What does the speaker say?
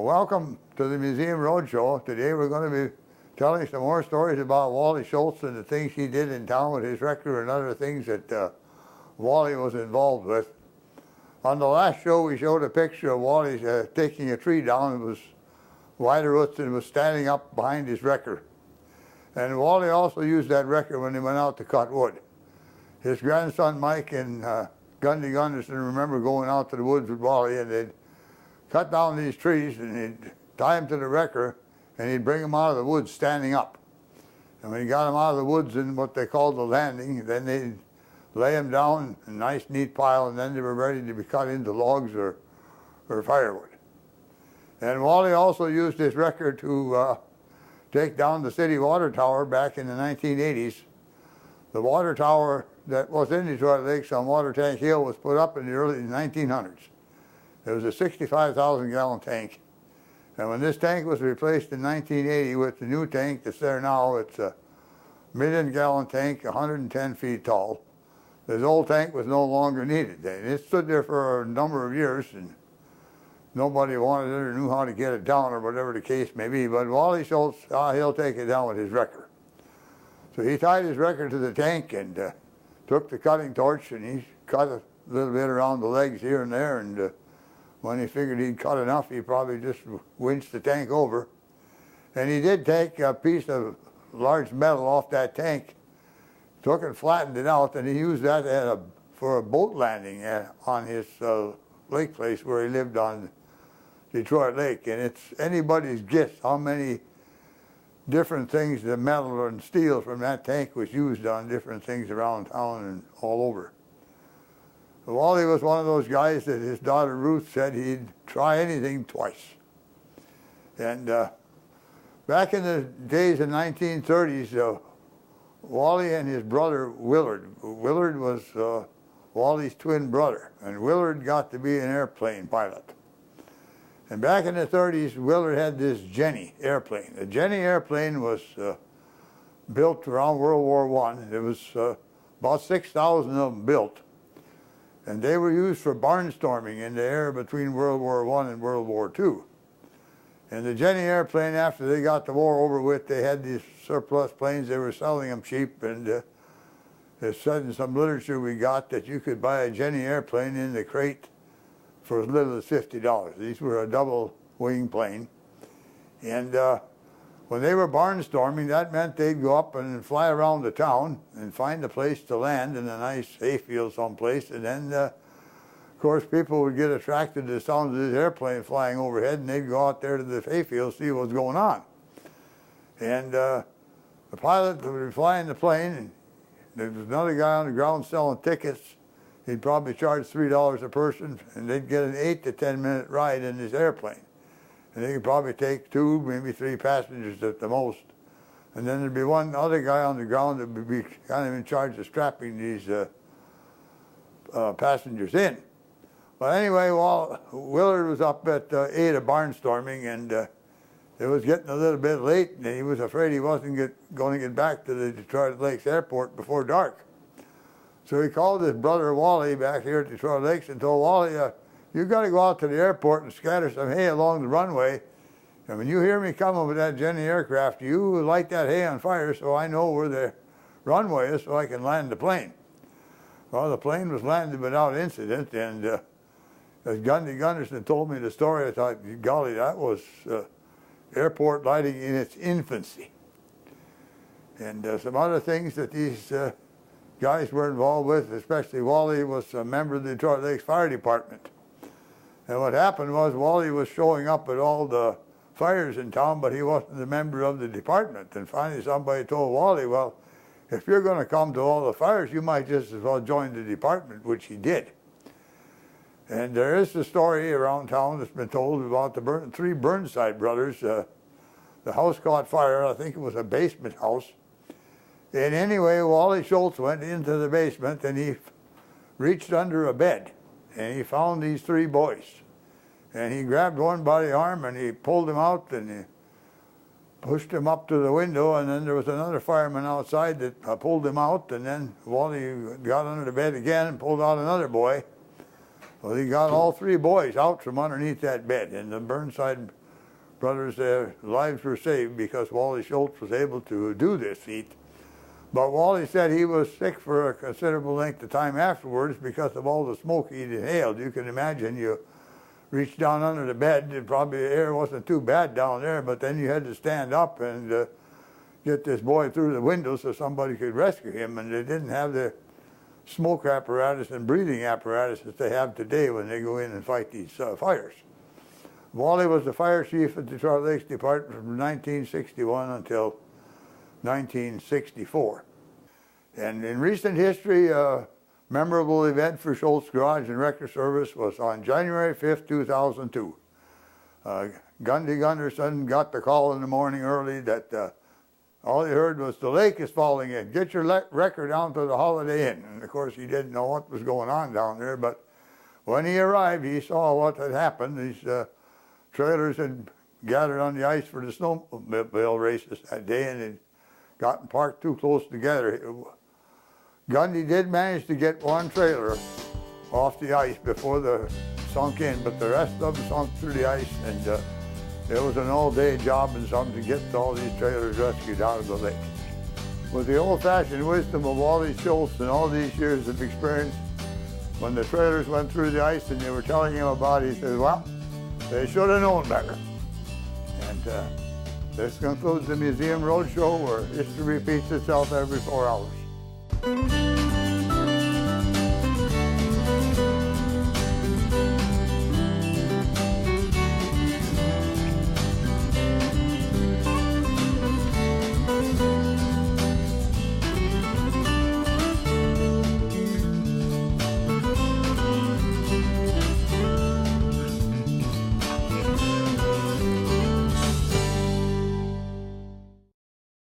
Welcome to the Museum Roadshow. Today we're going to be telling some more stories about Wally Schultz and the things he did in town with his record and other things that Wally was involved with. On the last show we showed a picture of Wally taking a tree down. It was wider roots and was standing up behind his wrecker. And Wally also used that wrecker when he went out to cut wood. His grandson Mike and Gundy Gunderson remember going out to the woods with Wally, and they'd cut down these trees and he'd tie them to the wrecker and he'd bring them out of the woods standing up. And when he got them out of the woods in what they called the landing, then they'd lay them down in a nice neat pile, and then they were ready to be cut into logs or firewood. And Wally also used his wrecker to take down the city water tower back in the 1980s. The water tower that was in Detroit Lakes on Water Tank Hill was put up in the early 1900s. It was a 65,000-gallon tank. And when this tank was replaced in 1980 with the new tank that's there now, it's a million-gallon tank, 110 feet tall. This old tank was no longer needed. And it stood there for a number of years, and nobody wanted it or knew how to get it down or whatever the case may be. But Wally Schultz, he'll take it down with his wrecker. So he tied his wrecker to the tank and took the cutting torch, and he cut a little bit around the legs here and there, and when he figured he'd cut enough, he probably just winched the tank over. And he did take a piece of large metal off that tank, took and flattened it out, and he used that for a boat landing on his lake place where he lived on Detroit Lake. And it's anybody's guess how many different things, the metal and steel from that tank was used on different things around town and all over. Wally was one of those guys that his daughter Ruth said he'd try anything twice. And back in the days of 1930s, Wally and his brother Willard was Wally's twin brother, and Willard got to be an airplane pilot. And back in the 30s, Willard had this Jenny airplane. The Jenny airplane was built around World War I. There was about 6,000 of them built. And they were used for barnstorming in the air between World War I and World War II. And the Jenny airplane, after they got the war over with, they had these surplus planes. They were selling them cheap, and it said in some literature we got that you could buy a Jenny airplane in the crate for as little as $50. These were a double-wing plane. And when they were barnstorming, that meant they'd go up and fly around the town and find a place to land in a nice hayfield someplace. And then, of course, people would get attracted to the sound of this airplane flying overhead, and they'd go out there to the hayfield to see what's going on. And the pilot would be flying the plane, and there was another guy on the ground selling tickets. He'd probably charge $3 a person, and they'd get an 8 to 10 minute ride in this airplane. And they could probably take 2, maybe 3 passengers at the most. And then there'd be one other guy on the ground that would be kind of in charge of strapping these passengers in. But anyway, while Willard was up at 8 of barnstorming, and it was getting a little bit late, and he was afraid he wasn't going to get back to the Detroit Lakes Airport before dark. So he called his brother Wally back here at Detroit Lakes and told Wally, "You've got to go out to the airport and scatter some hay along the runway. And when you hear me coming with that Jenny aircraft, you light that hay on fire so I know where the runway is so I can land the plane." Well, the plane was landed without incident, and as Gundy Gunderson told me the story, I thought, golly, that was airport lighting in its infancy. And some other things that these guys were involved with, especially Wally, was a member of the Detroit Lakes Fire Department. And what happened was Wally was showing up at all the fires in town, but he wasn't a member of the department. And finally somebody told Wally, well, if you're going to come to all the fires, you might just as well join the department, which he did. And there is a story around town that's been told about the 3 Burnside brothers. The house caught fire. I think it was a basement house. And anyway, Wally Schultz went into the basement, and he reached under a bed, and he found these 3 boys. And he grabbed one by the arm, and he pulled him out, and he pushed him up to the window, and then there was another fireman outside that pulled him out, and then Wally got under the bed again and pulled out another boy. Well, he got all 3 boys out from underneath that bed, and the Burnside brothers, their lives were saved because Wally Schultz was able to do this feat. But Wally said he was sick for a considerable length of time afterwards because of all the smoke he'd inhaled. You can imagine, you reach down under the bed, and probably the air wasn't too bad down there, but then you had to stand up and get this boy through the window so somebody could rescue him, and they didn't have the smoke apparatus and breathing apparatus that they have today when they go in and fight these fires. Wally was the fire chief at Detroit Lakes Department from 1961 until 1964. And in recent history, a memorable event for Schultz Garage and Wrecker Service was on January 5th, 2002. Gundy Gunderson got the call in the morning early that all he heard was, "The lake is falling in. Get your wrecker down to the Holiday Inn." And of course, he didn't know what was going on down there, but when he arrived, he saw what had happened. These trailers had gathered on the ice for the snowmobile races that day and had gotten parked too close together. Gundy did manage to get one trailer off the ice before they sunk in, but the rest of them sunk through the ice, and it was an all-day job and something to get all these trailers rescued out of the lake. With the old-fashioned wisdom of Wally Schultz and all these years of experience, when the trailers went through the ice and they were telling him about it, he said, "Well, they should have known better." And this concludes the Museum Roadshow, where history repeats itself every 4 hours.